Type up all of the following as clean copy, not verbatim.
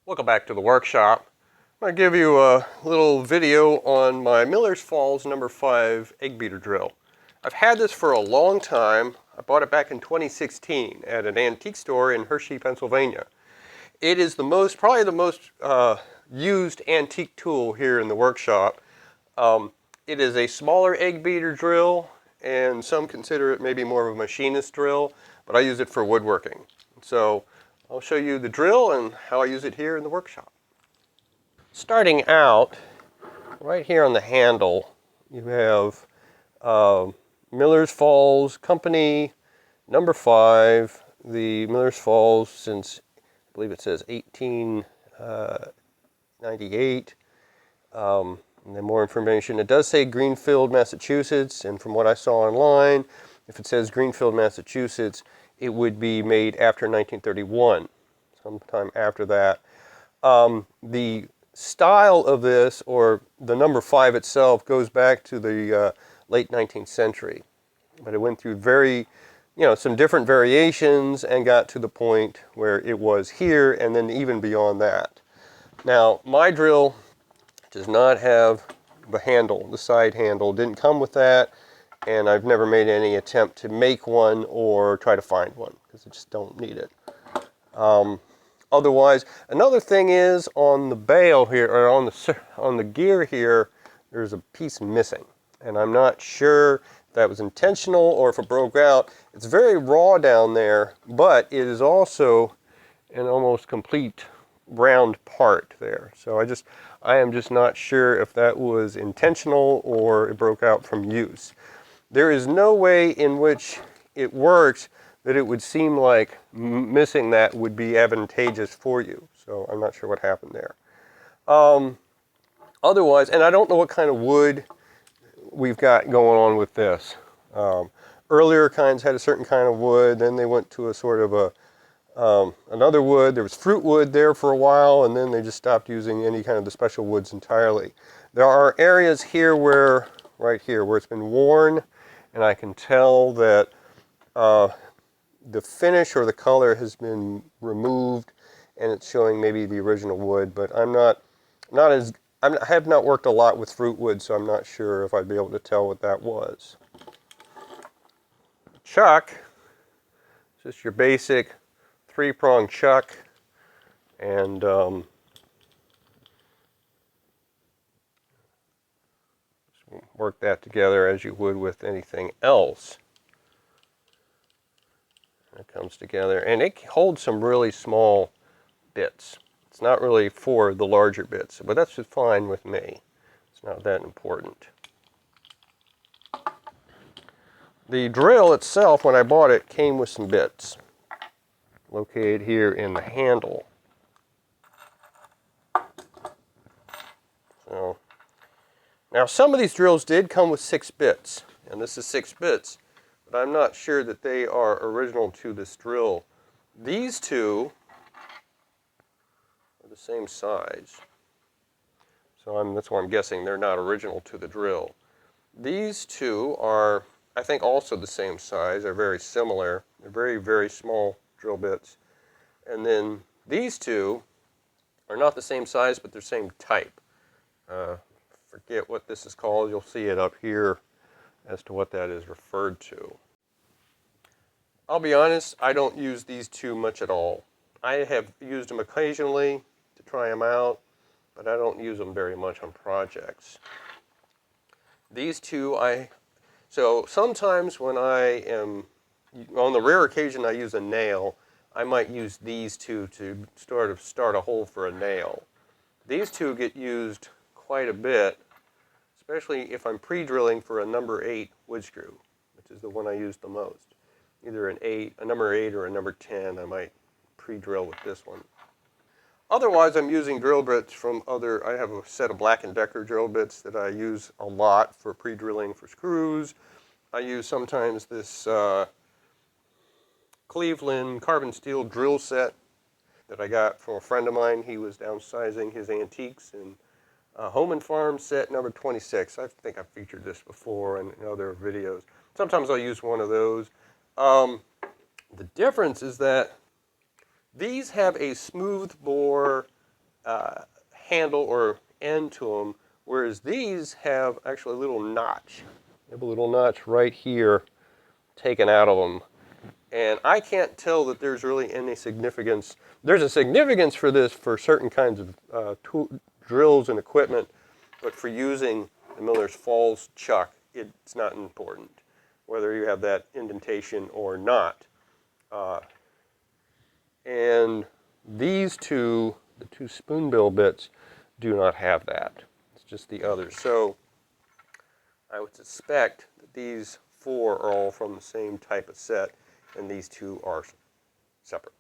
Welcome back to the workshop. I'm going to give you a little video on my Miller's Falls number 5 egg beater drill. I've had this for a long time. I bought it back in 2016 at an antique store in Hershey, Pennsylvania. It is probably the most used antique tool here in the workshop. It is a smaller egg beater drill, and some consider it maybe more of a machinist drill, but I use it for woodworking. So I'll show you the drill and how I use it here in the workshop. Starting out, right here on the handle, you have Miller's Falls Company number 5. The Miller's Falls since, I believe it says 1898. And then more information. It does say Greenfield, Massachusetts, and from what I saw online, if it says Greenfield, Massachusetts, it would be made after 1931, sometime after that. The style of this, or the number 5 itself, goes back to the late 19th century. But it went through some different variations and got to the point where it was here and then even beyond that. Now, my drill does not have the handle, the side handle. Didn't come with that. And I've never made any attempt to make one or try to find one because I just don't need it. Otherwise, another thing is on the bail here, or on the gear here, there's a piece missing. And I'm not sure if that was intentional or if it broke out. It's very raw down there, but it is also an almost complete round part there. So I am just not sure if that was intentional or it broke out from use. There is no way in which it works that it would seem like missing that would be advantageous for you. So I'm not sure what happened there. Otherwise, and I don't know what kind of wood we've got going on with this. Earlier kinds had a certain kind of wood, then they went to a sort of another wood. There was fruit wood there for a while, and then they just stopped using any kind of the special woods entirely. There are areas here right here, where it's been worn, and I can tell that the finish or the color has been removed, and it's showing maybe the original wood. But I have not worked a lot with fruit wood, so I'm not sure if I'd be able to tell what that was. Chuck, just your basic 3-prong chuck, and work that together as you would with anything else. It comes together, and it holds some really small bits. It's not really for the larger bits, but that's just fine with me. It's not that important. The drill itself, when I bought it, came with some bits located here in the handle. So, now some of these drills did come with 6 bits, and this is 6 bits, but I'm not sure that they are original to this drill. These two are the same size, so that's why I'm guessing they're not original to the drill. These two are, I think, also the same size. They're very similar. They're very, very small drill bits. And then these two are not the same size, but they're same type. Forget what this is called. You'll see it up here as to what that is referred to. I'll be honest, I don't use these two much at all. I have used them occasionally to try them out, but I don't use them very much on projects. These two, so sometimes when I am, on the rare occasion I use a nail, I might use these two to start a hole for a nail. These two get used quite a bit, especially if I'm pre-drilling for a number 8 wood screw, which is the one I use the most. Either a number 8 or a number 10, I might pre-drill with this one. Otherwise, I'm using drill bits from I have a set of Black & Decker drill bits that I use a lot for pre-drilling for screws. I use sometimes this Cleveland carbon steel drill set that I got from a friend of mine. He was downsizing his antiques, and Home and Farm set number 26. I think I've featured this before in other videos. Sometimes I'll use one of those. The difference is that these have a smooth bore handle or end to them, whereas these have actually a little notch. They have a little notch right here taken out of them. And I can't tell that there's really any significance. There's a significance for this for certain kinds of drills and equipment, but for using the Miller's Falls chuck, it's not important, whether you have that indentation or not. And these two, the two spoonbill bits, do not have that. It's just the others. So I would suspect that these four are all from the same type of set, and these two are separate.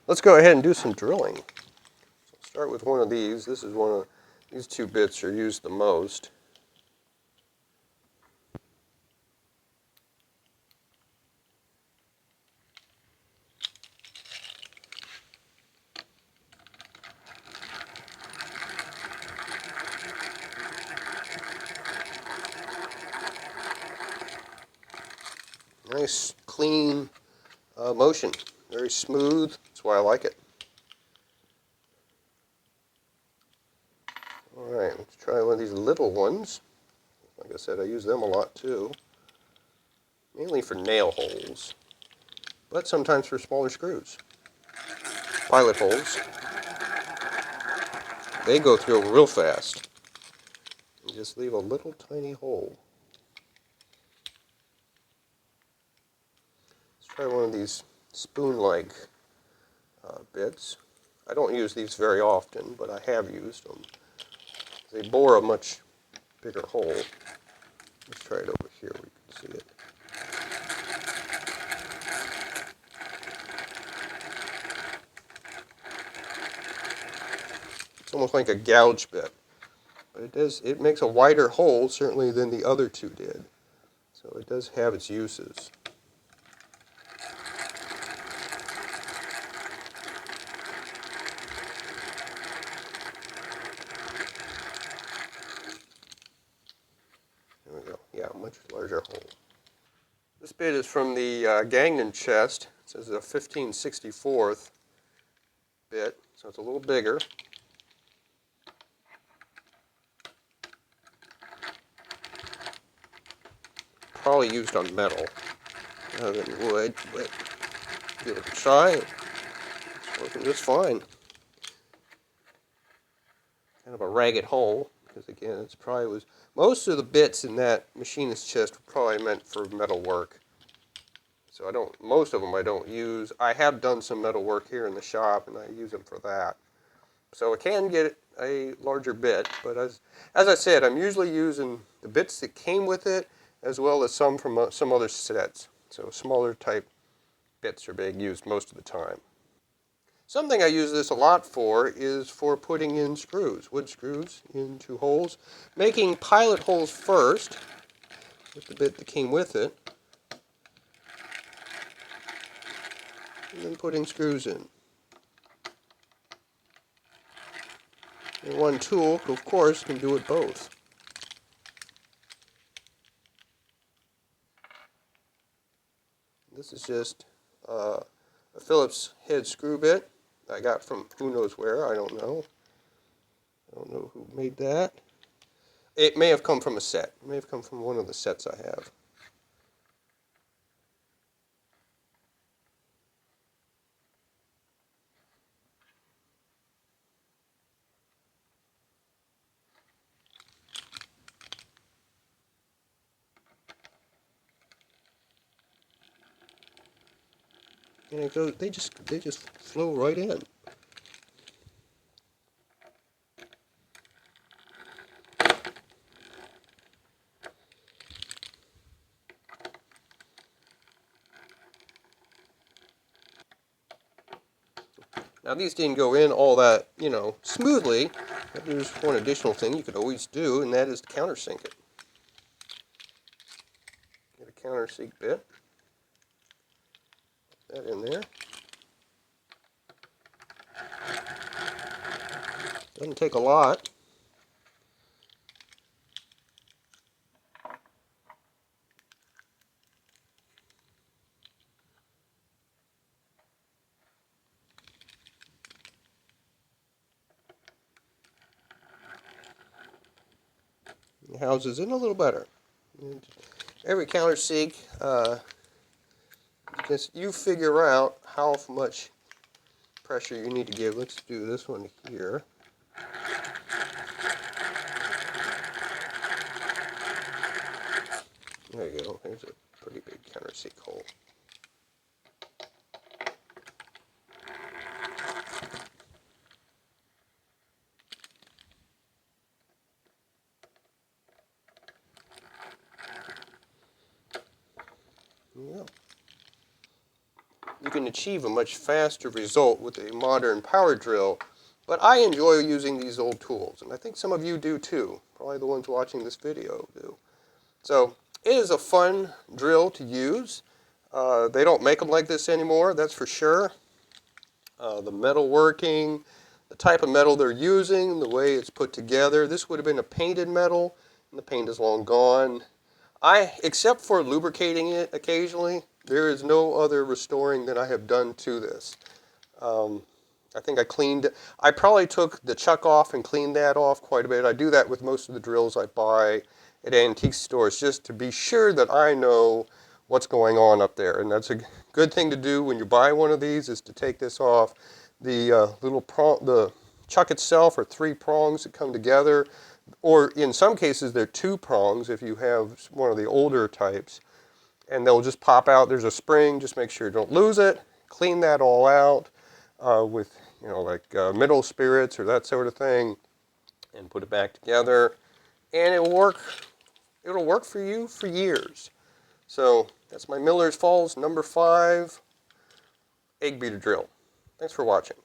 Let's go ahead and do some drilling. So I'll start with one of these. This is one of these two bits are used the most. Nice, clean motion. Very smooth. That's why I like it. All right, let's try one of these little ones. Like I said, I use them a lot too. Mainly for nail holes, but sometimes for smaller screws. Pilot holes. They go through real fast. You just leave a little tiny hole. Let's try one of these spoon-like bits. I don't use these very often, but I have used them. They bore a much bigger hole. Let's try it over here where you can see it. It's almost like a gouge bit, but it makes a wider hole certainly than the other two did. So it does have its uses. There we go. Yeah, much larger hole. This bit is from the Gagnon chest. It says a 15/64 bit, so it's a little bigger. Probably used on metal rather than wood, but give it a try. It's working just fine. Kind of a ragged hole, because again, it's probably was most of the bits in that machinist chest were probably meant for metal work. So most of them I don't use. I have done some metal work here in the shop, and I use them for that. So I can get a larger bit, but as I said, I'm usually using the bits that came with it, as well as some from some other sets. So smaller type bits are being used most of the time. Something I use this a lot for is for putting in screws, wood screws into holes, making pilot holes first with the bit that came with it, and then putting screws in. And one tool, of course, can do it both. This is just a Phillips head screw bit I got from who knows where, I don't know. I don't know who made that. It may have come from a set. It may have come from one of the sets I have. And it goes, they just flow right in. Now these didn't go in all that, smoothly. But there's one additional thing you could always do, and that is to countersink it. Get a countersink bit. Put that in there. Doesn't take a lot. houses in a little better. And every countersink, just you figure out how much pressure you need to give. Let's do this one here. There you go. There's a pretty big countersink hole. Yeah. You can achieve a much faster result with a modern power drill, but I enjoy using these old tools, and I think some of you do too. Probably the ones watching this video do. So it is a fun drill to use. They don't make them like this anymore, that's for sure. The metalworking, the type of metal they're using, the way it's put together. This would have been a painted metal, and the paint is long gone. Except for lubricating it occasionally, there is no other restoring that I have done to this. I think I probably took the chuck off and cleaned that off quite a bit. I do that with most of the drills I buy at antique stores just to be sure that I know what's going on up there. And that's a good thing to do when you buy one of these, is to take this off. The the chuck itself are 3 prongs that come together, or in some cases they're 2 prongs if you have one of the older types, and they'll just pop out. There's a spring, just make sure you don't lose it. Clean that all out with, you know, like mineral spirits or that sort of thing, and put it back together, and it'll work for you for years. So that's my Miller's Falls number 5 egg beater drill. Thanks for watching.